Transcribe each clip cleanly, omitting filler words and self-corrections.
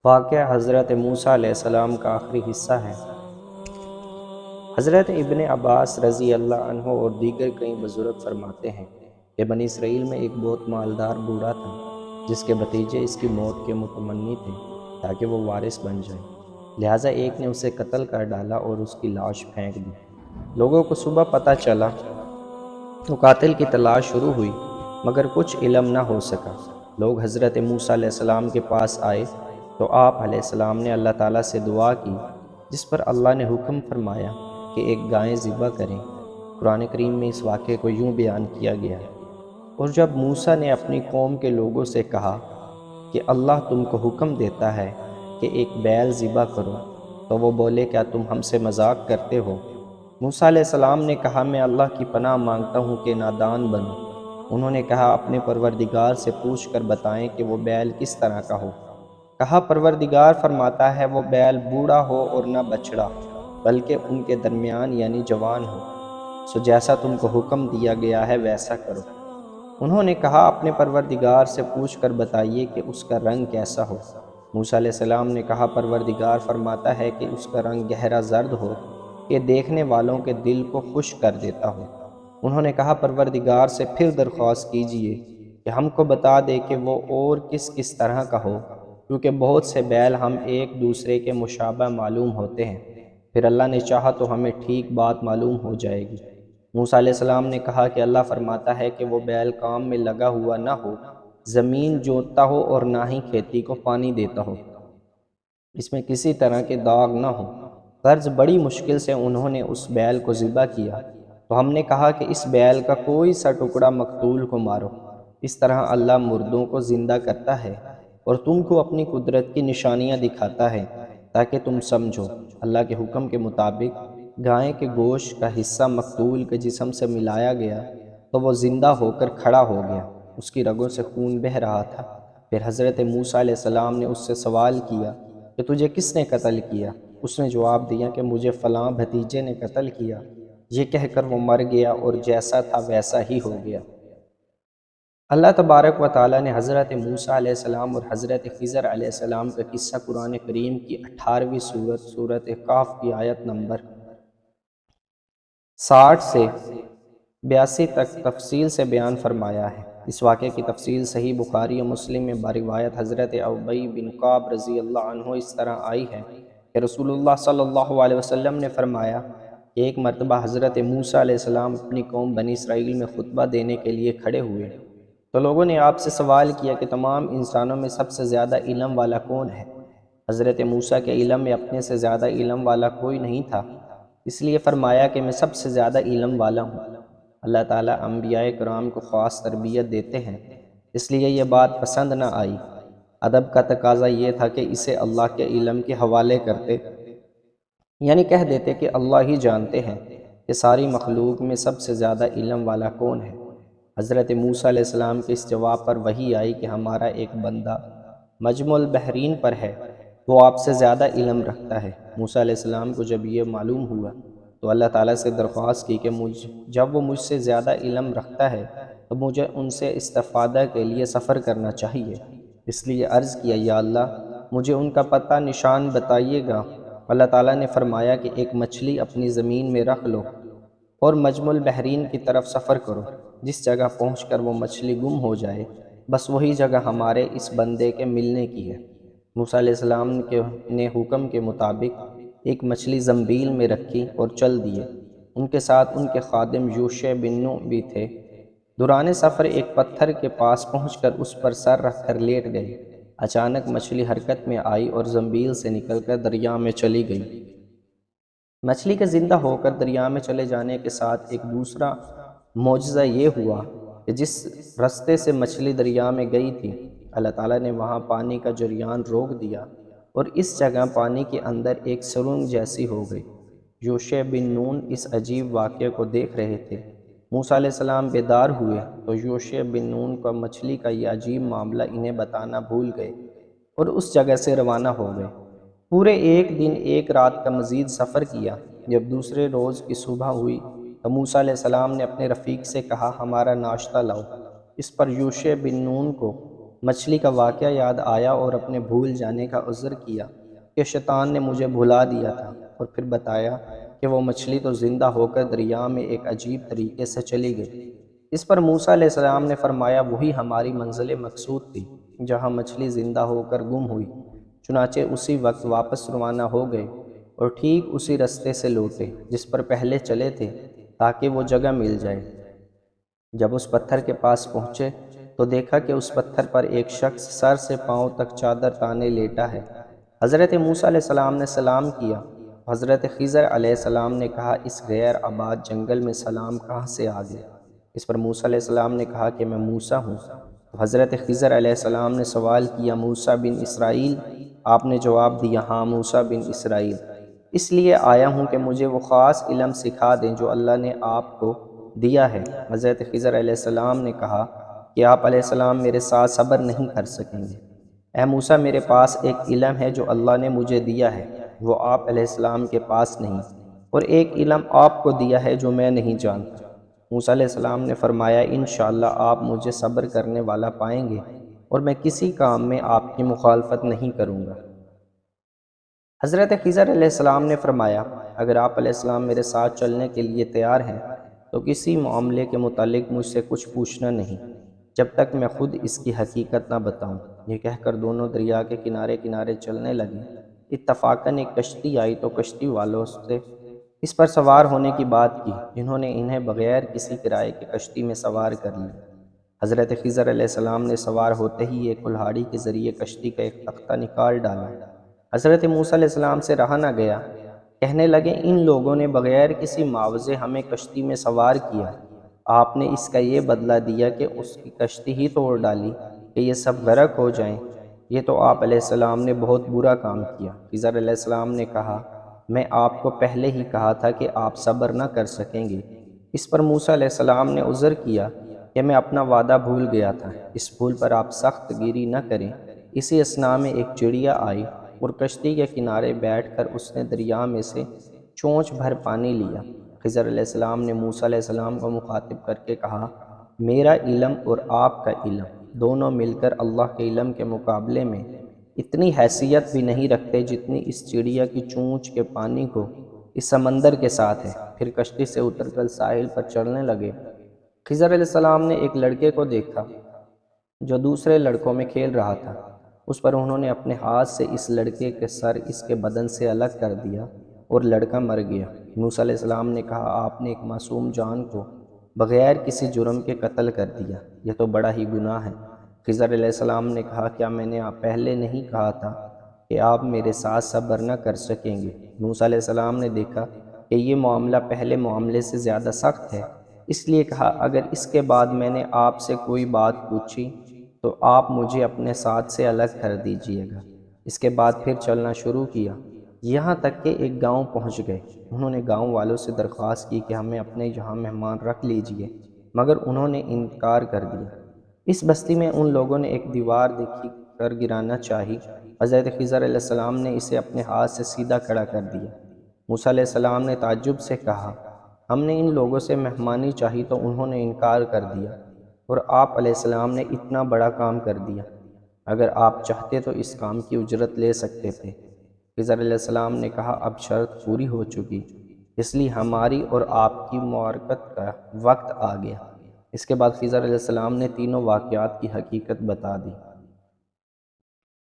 واقعہ حضرت موسیٰ علیہ السلام کا آخری حصہ ہے۔ حضرت ابن عباس رضی اللہ عنہ اور دیگر کئی بزرگ فرماتے ہیں کہ بنی اسرائیل میں ایک بہت مالدار بوڑھا تھا جس کے بھتیجے اس کی موت کے متمنی تھے تاکہ وہ وارث بن جائے، لہٰذا ایک نے اسے قتل کر ڈالا اور اس کی لاش پھینک دی۔ لوگوں کو صبح پتہ چلا تو قاتل کی تلاش شروع ہوئی مگر کچھ علم نہ ہو سکا۔ لوگ حضرت موسیٰ علیہ السلام کے پاس آئے تو آپ علیہ السلام نے اللہ تعالیٰ سے دعا کی، جس پر اللہ نے حکم فرمایا کہ ایک گائے ذبح کریں۔ قرآن کریم میں اس واقعے کو یوں بیان کیا گیا ہے: اور جب موسیٰ نے اپنی قوم کے لوگوں سے کہا کہ اللہ تم کو حکم دیتا ہے کہ ایک بیل ذبح کرو، تو وہ بولے کیا تم ہم سے مذاق کرتے ہو؟ موسیٰ علیہ السلام نے کہا میں اللہ کی پناہ مانگتا ہوں کہ نادان بنوں۔ انہوں نے کہا اپنے پروردگار سے پوچھ کر بتائیں کہ وہ بیل کس طرح کا ہو۔ کہا پروردگار فرماتا ہے وہ بیل بوڑھا ہو اور نہ بچڑا بلکہ ان کے درمیان یعنی جوان ہو، سو جیسا تم کو حکم دیا گیا ہے ویسا کرو۔ انہوں نے کہا اپنے پروردگار سے پوچھ کر بتائیے کہ اس کا رنگ کیسا ہو۔ موسیٰ علیہ السلام نے کہا پروردگار فرماتا ہے کہ اس کا رنگ گہرا زرد ہو کہ دیکھنے والوں کے دل کو خوش کر دیتا ہو۔ انہوں نے کہا پروردگار سے پھر درخواست کیجئے کہ ہم کو بتا دے کہ وہ اور کس طرح کا ہو، کیونکہ بہت سے بیل ہم ایک دوسرے کے مشابہ معلوم ہوتے ہیں۔ پھر اللہ نے چاہا تو ہمیں ٹھیک بات معلوم ہو جائے گی۔ موسیٰ علیہ السلام نے کہا کہ اللہ فرماتا ہے کہ وہ بیل کام میں لگا ہوا نہ ہو، زمین جوتتا ہو اور نہ ہی کھیتی کو پانی دیتا ہو، اس میں کسی طرح کے داغ نہ ہو۔ غرض بڑی مشکل سے انہوں نے اس بیل کو ذبح کیا تو ہم نے کہا کہ اس بیل کا کوئی سا ٹکڑا مقتول کو مارو۔ اس طرح اللہ مردوں کو زندہ کرتا ہے اور تم کو اپنی قدرت کی نشانیاں دکھاتا ہے تاکہ تم سمجھو۔ اللہ کے حکم کے مطابق گائے کے گوشت کا حصہ مقتول کے جسم سے ملایا گیا تو وہ زندہ ہو کر کھڑا ہو گیا، اس کی رگوں سے خون بہہ رہا تھا۔ پھر حضرت موسیٰ علیہ السلام نے اس سے سوال کیا کہ تجھے کس نے قتل کیا؟ اس نے جواب دیا کہ مجھے فلاں بھتیجے نے قتل کیا۔ یہ کہہ کر وہ مر گیا اور جیسا تھا ویسا ہی ہو گیا۔ اللہ تبارک و تعالیٰ نے حضرت موسیٰ علیہ السلام اور حضرت خضر علیہ السلام کا قصہ قرآن کریم کی 18ویں سورت کہف کی آیت نمبر 60 سے 82 تک تفصیل سے بیان فرمایا ہے۔ اس واقعے کی تفصیل صحیح بخاری و مسلم میں بروایت حضرت ابی بن کعب رضی اللہ عنہ اس طرح آئی ہے کہ رسول اللہ صلی اللہ علیہ وسلم نے فرمایا کہ ایک مرتبہ حضرت موسیٰ علیہ السلام اپنی قوم بنی اسرائیل میں خطبہ دینے کے لیے کھڑے ہوئے تو لوگوں نے آپ سے سوال کیا کہ تمام انسانوں میں سب سے زیادہ علم والا کون ہے؟ حضرت موسیٰ کے علم میں اپنے سے زیادہ علم والا کوئی نہیں تھا، اس لیے فرمایا کہ میں سب سے زیادہ علم والا ہوں۔ اللہ تعالیٰ انبیاء کرام کو خاص تربیت دیتے ہیں، اس لیے یہ بات پسند نہ آئی۔ ادب کا تقاضا یہ تھا کہ اسے اللہ کے علم کے حوالے کرتے، یعنی کہہ دیتے کہ اللہ ہی جانتے ہیں کہ ساری مخلوق میں سب سے زیادہ علم والا کون ہے۔ حضرت موسیٰ علیہ السلام کے اس جواب پر وحی آئی کہ ہمارا ایک بندہ مجمع البحرین پر ہے، وہ آپ سے زیادہ علم رکھتا ہے۔ موسیٰ علیہ السلام کو جب یہ معلوم ہوا تو اللہ تعالیٰ سے درخواست کی کہ جب وہ مجھ سے زیادہ علم رکھتا ہے تو مجھے ان سے استفادہ کے لیے سفر کرنا چاہیے۔ اس لیے عرض کیا یا اللہ مجھے ان کا پتہ نشان بتائیے گا۔ اللہ تعالیٰ نے فرمایا کہ ایک مچھلی اپنی زمین میں رکھ لو اور مجمع البحرین کی طرف سفر کرو، جس جگہ پہنچ کر وہ مچھلی گم ہو جائے بس وہی جگہ ہمارے اس بندے کے ملنے کی ہے۔ موسیٰ علیہ السلام نے حکم کے مطابق ایک مچھلی زنبیل میں رکھی اور چل دیے۔ ان کے ساتھ ان کے خادم یوشع بن نون بھی تھے۔ دوران سفر ایک پتھر کے پاس پہنچ کر اس پر سر رکھ کر لیٹ گئے۔ اچانک مچھلی حرکت میں آئی اور زنبیل سے نکل کر دریا میں چلی گئی۔ مچھلی کے زندہ ہو کر دریا میں چلے جانے کے ساتھ ایک دوسرا معجزہ یہ ہوا کہ جس رستے سے مچھلی دریا میں گئی تھی اللہ تعالیٰ نے وہاں پانی کا جریان روک دیا اور اس جگہ پانی کے اندر ایک سرنگ جیسی ہو گئی۔ یوشع بن نون اس عجیب واقعے کو دیکھ رہے تھے۔ موسیٰ علیہ السلام بیدار ہوئے تو یوشع بن نون کو مچھلی کا یہ عجیب معاملہ انہیں بتانا بھول گئے اور اس جگہ سے روانہ ہو گئے۔ پورے ایک دن ایک رات کا مزید سفر کیا۔ جب دوسرے روز کی صبح ہوئی تو موسیٰ علیہ السلام نے اپنے رفیق سے کہا ہمارا ناشتہ لاؤ۔ اس پر یوشع بن نون کو مچھلی کا واقعہ یاد آیا اور اپنے بھول جانے کا عذر کیا کہ شیطان نے مجھے بھلا دیا تھا، اور پھر بتایا کہ وہ مچھلی تو زندہ ہو کر دریا میں ایک عجیب طریقے سے چلی گئی۔ اس پر موسیٰ علیہ السلام نے فرمایا وہی ہماری منزل مقصود تھی جہاں مچھلی زندہ ہو کر گم ہوئی۔ چنانچہ اسی وقت واپس روانہ ہو گئے اور ٹھیک اسی رستے سے لوٹے جس پر پہلے چلے تھے تاکہ وہ جگہ مل جائے۔ جب اس پتھر کے پاس پہنچے تو دیکھا کہ اس پتھر پر ایک شخص سر سے پاؤں تک چادر تانے لیٹا ہے۔ حضرت موسیٰ علیہ السلام نے سلام کیا۔ حضرت خضر علیہ السلام نے کہا اس غیر آباد جنگل میں سلام کہاں سے آ گیا؟ اس پر موسیٰ علیہ السلام نے کہا کہ میں موسیٰ ہوں۔ تو حضرت خضر علیہ السلام نے سوال کیا موسیٰ بن اسرائیل؟ آپ نے جواب دیا ہاں موسیٰ بن اسرائیل، اس لیے آیا ہوں کہ مجھے وہ خاص علم سکھا دیں جو اللہ نے آپ کو دیا ہے۔ حضرت خضر علیہ السلام نے کہا کہ آپ علیہ السلام میرے ساتھ صبر نہیں کر سکیں گے۔ اے موسیٰ میرے پاس ایک علم ہے جو اللہ نے مجھے دیا ہے، وہ آپ علیہ السلام کے پاس نہیں، اور ایک علم آپ کو دیا ہے جو میں نہیں جانتا۔ موسیٰ علیہ السلام نے فرمایا انشاءاللہ آپ مجھے صبر کرنے والا پائیں گے اور میں کسی کام میں آپ کی مخالفت نہیں کروں گا۔ حضرت خضر علیہ السلام نے فرمایا اگر آپ علیہ السلام میرے ساتھ چلنے کے لیے تیار ہیں تو کسی معاملے کے متعلق مجھ سے کچھ پوچھنا نہیں جب تک میں خود اس کی حقیقت نہ بتاؤں۔ یہ کہہ کر دونوں دریا کے کنارے کنارے چلنے لگے۔ اتفاقاً ایک کشتی آئی تو کشتی والوں سے اس پر سوار ہونے کی بات کی، جنہوں نے انہیں بغیر کسی کرائے کے کشتی میں سوار کر لیا۔ حضرت خضر علیہ السلام نے سوار ہوتے ہی ایک کلہاڑی کے ذریعے کشتی کا ایک تختہ نکال ڈالا۔ حضرت موسیٰ علیہ السلام سے رہا نہ گیا، کہنے لگے ان لوگوں نے بغیر کسی معاوضے ہمیں کشتی میں سوار کیا، آپ نے اس کا یہ بدلہ دیا کہ اس کی کشتی ہی توڑ ڈالی کہ یہ سب غرق ہو جائیں، یہ تو آپ علیہ السلام نے بہت برا کام کیا۔ خضر علیہ السلام نے کہا میں آپ کو پہلے ہی کہا تھا کہ آپ صبر نہ کر سکیں گے۔ اس پر موسیٰ علیہ السلام نے عذر کیا کہ میں اپنا وعدہ بھول گیا تھا، اس بھول پر آپ سخت گیری نہ کریں۔ اسی اثناء میں ایک چڑیا آئی اور کشتی کے کنارے بیٹھ کر اس نے دریا میں سے چونچ بھر پانی لیا۔ خضر علیہ السلام نے موسیٰ علیہ السلام کو مخاطب کر کے کہا میرا علم اور آپ کا علم دونوں مل کر اللہ کے علم کے مقابلے میں اتنی حیثیت بھی نہیں رکھتے جتنی اس چڑیا کی چونچ کے پانی کو اس سمندر کے ساتھ ہے۔ پھر کشتی سے اتر کر ساحل پر چڑھنے لگے۔ خضر علیہ السلام نے ایک لڑکے کو دیکھا جو دوسرے لڑکوں میں کھیل رہا تھا۔ اس پر انہوں نے اپنے ہاتھ سے اس لڑکے کے سر اس کے بدن سے الگ کر دیا اور لڑکا مر گیا۔ موسیٰ علیہ السلام نے کہا آپ نے ایک معصوم جان کو بغیر کسی جرم کے قتل کر دیا، یہ تو بڑا ہی گناہ ہے۔ خضر علیہ السلام نے کہا کیا میں نے پہلے نہیں کہا تھا کہ آپ میرے ساتھ صبر نہ کر سکیں گے؟ موسیٰ علیہ السلام نے دیکھا کہ یہ معاملہ پہلے معاملے سے زیادہ سخت ہے، اس لیے کہا اگر اس کے بعد میں نے آپ سے کوئی بات پوچھی تو آپ مجھے اپنے ساتھ سے الگ کر دیجئے گا۔ اس کے بعد پھر چلنا شروع کیا، یہاں تک کہ ایک گاؤں پہنچ گئے۔ انہوں نے گاؤں والوں سے درخواست کی کہ ہمیں اپنے یہاں مہمان رکھ لیجئے، مگر انہوں نے انکار کر دیا۔ اس بستی میں ان لوگوں نے ایک دیوار دیکھی کر گرانا چاہی، حضرت خضر علیہ السلام نے اسے اپنے ہاتھ سے سیدھا کھڑا کر دیا۔ موسیٰ علیہ السلام نے تعجب سے کہا ہم نے ان لوگوں سے مہمانی چاہی تو انہوں نے انکار کر دیا، اور آپ علیہ السلام نے اتنا بڑا کام کر دیا، اگر آپ چاہتے تو اس کام کی اجرت لے سکتے تھے۔ خضر علیہ السلام نے کہا اب شرط پوری ہو چکی، اس لیے ہماری اور آپ کی معرکت کا وقت آ گیا۔ اس کے بعد خضر علیہ السلام نے تینوں واقعات کی حقیقت بتا دی۔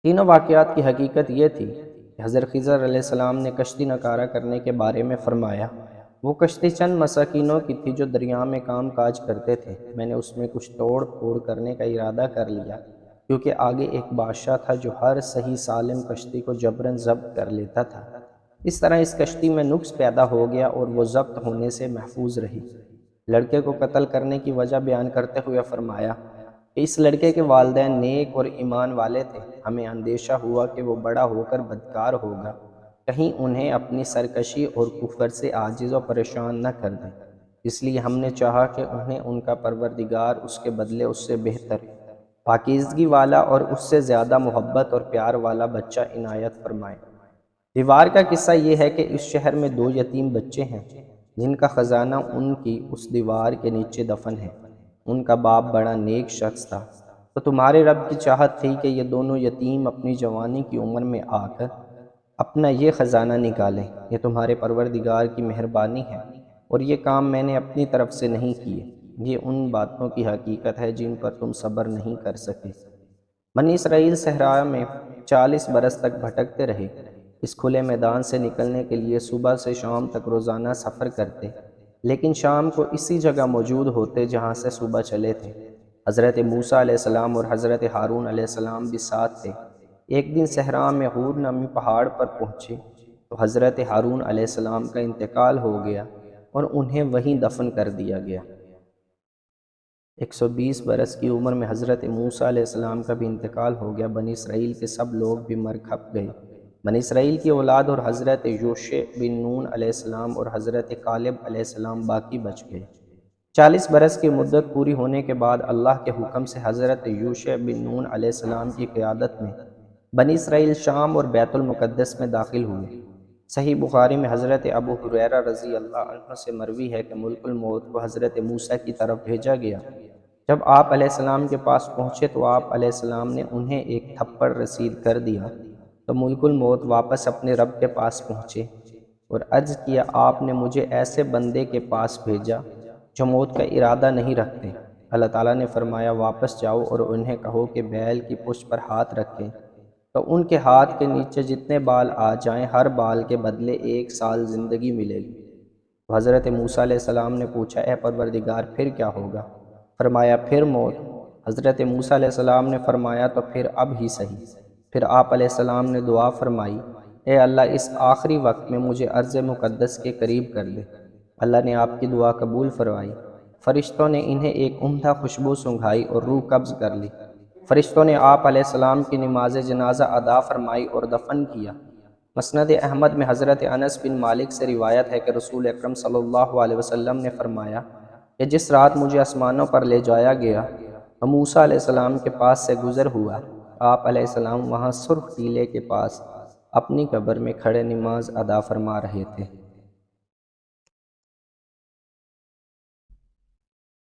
تینوں واقعات کی حقیقت یہ تھی کہ حضرت خضر علیہ السلام نے کشتی نکارہ کرنے کے بارے میں فرمایا وہ کشتی چند مساکینوں کی تھی جو دریا میں کام کاج کرتے تھے، میں نے اس میں کچھ توڑ پھوڑ کرنے کا ارادہ کر لیا کیونکہ آگے ایک بادشاہ تھا جو ہر صحیح سالم کشتی کو جبراً ضبط کر لیتا تھا۔ اس طرح اس کشتی میں نقص پیدا ہو گیا اور وہ ضبط ہونے سے محفوظ رہی۔ لڑکے کو قتل کرنے کی وجہ بیان کرتے ہوئے فرمایا کہ اس لڑکے کے والدین نیک اور ایمان والے تھے، ہمیں اندیشہ ہوا کہ وہ بڑا ہو کر بدکار ہوگا، کہیں انہیں اپنی سرکشی اور کفر سے عاجز و پریشان نہ کر دیں، اس لیے ہم نے چاہا کہ انہیں ان کا پروردگار اس کے بدلے اس سے بہتر پاکیزگی والا اور اس سے زیادہ محبت اور پیار والا بچہ عنایت فرمائے۔ دیوار کا قصہ یہ ہے کہ اس شہر میں 2 یتیم بچے ہیں جن کا خزانہ ان کی اس دیوار کے نیچے دفن ہے۔ ان کا باپ بڑا نیک شخص تھا، تو تمہارے رب کی چاہت تھی کہ یہ دونوں یتیم اپنی جوانی کی عمر میں آ کر اپنا یہ خزانہ نکالیں۔ یہ تمہارے پروردگار کی مہربانی ہے، اور یہ کام میں نے اپنی طرف سے نہیں کیے۔ یہ ان باتوں کی حقیقت ہے جن پر تم صبر نہیں کر سکے۔ بنی اسرائیل صحرا میں 40 برس تک بھٹکتے رہے۔ اس کھلے میدان سے نکلنے کے لیے صبح سے شام تک روزانہ سفر کرتے، لیکن شام کو اسی جگہ موجود ہوتے جہاں سے صبح چلے تھے۔ حضرت موسیٰ علیہ السلام اور حضرت ہارون علیہ السلام بھی ساتھ تھے۔ ایک دن صحرا میں غور نامی پہاڑ پر پہنچے تو حضرت ہارون علیہ السلام کا انتقال ہو گیا اور انہیں وہیں دفن کر دیا گیا۔ 120 برس کی عمر میں حضرت موسیٰ علیہ السلام کا بھی انتقال ہو گیا۔ بنی اسرائیل کے سب لوگ بھی مر کھپ گئے۔ بنی اسرائیل کی اولاد اور حضرت یوشع بن نون علیہ السلام اور حضرت کالب علیہ السلام باقی بچ گئے۔ 40 برس کی مدت پوری ہونے کے بعد اللہ کے حکم سے حضرت یوشع بن نون علیہ السلام کی قیادت میں بنی اسرائیل شام اور بیت المقدس میں داخل ہوئے۔ صحیح بخاری میں حضرت ابو ہریرہ رضی اللہ عنہ سے مروی ہے کہ ملک الموت کو حضرت موسیٰ کی طرف بھیجا گیا۔ جب آپ علیہ السلام کے پاس پہنچے تو آپ علیہ السلام نے انہیں ایک تھپڑ رسید کر دیا، تو ملک الموت واپس اپنے رب کے پاس پہنچے اور عرض کیا، آپ نے مجھے ایسے بندے کے پاس بھیجا جو موت کا ارادہ نہیں رکھتے۔ اللہ تعالیٰ نے فرمایا، واپس جاؤ اور انہیں کہو کہ بیل کی پشت پر ہاتھ رکھیں، تو ان کے ہاتھ کے نیچے جتنے بال آ جائیں ہر بال کے بدلے 1 سال زندگی ملے گی۔ تو حضرت موسیٰ علیہ السلام نے پوچھا، اے پروردگار پھر کیا ہوگا؟ فرمایا، پھر موت۔ حضرت موسیٰ علیہ السلام نے فرمایا، تو پھر اب ہی صحیح۔ پھر آپ علیہ السلام نے دعا فرمائی، اے اللہ اس آخری وقت میں مجھے ارض مقدس کے قریب کر دے۔ اللہ نے آپ کی دعا قبول فرمائی۔ فرشتوں نے انہیں ایک عمدہ خوشبو سنگھائی اور روح قبض کر لی۔ فرشتوں نے آپ علیہ السلام کی نماز جنازہ ادا فرمائی اور دفن کیا۔ مسند احمد میں حضرت انس بن مالک سے روایت ہے کہ رسول اکرم صلی اللہ علیہ وسلم نے فرمایا کہ جس رات مجھے آسمانوں پر لے جایا گیا تو موسیٰ علیہ السلام کے پاس سے گزر ہوا۔ آپ علیہ السلام وہاں سرخ ٹیلے کے پاس اپنی قبر میں کھڑے نماز ادا فرما رہے تھے۔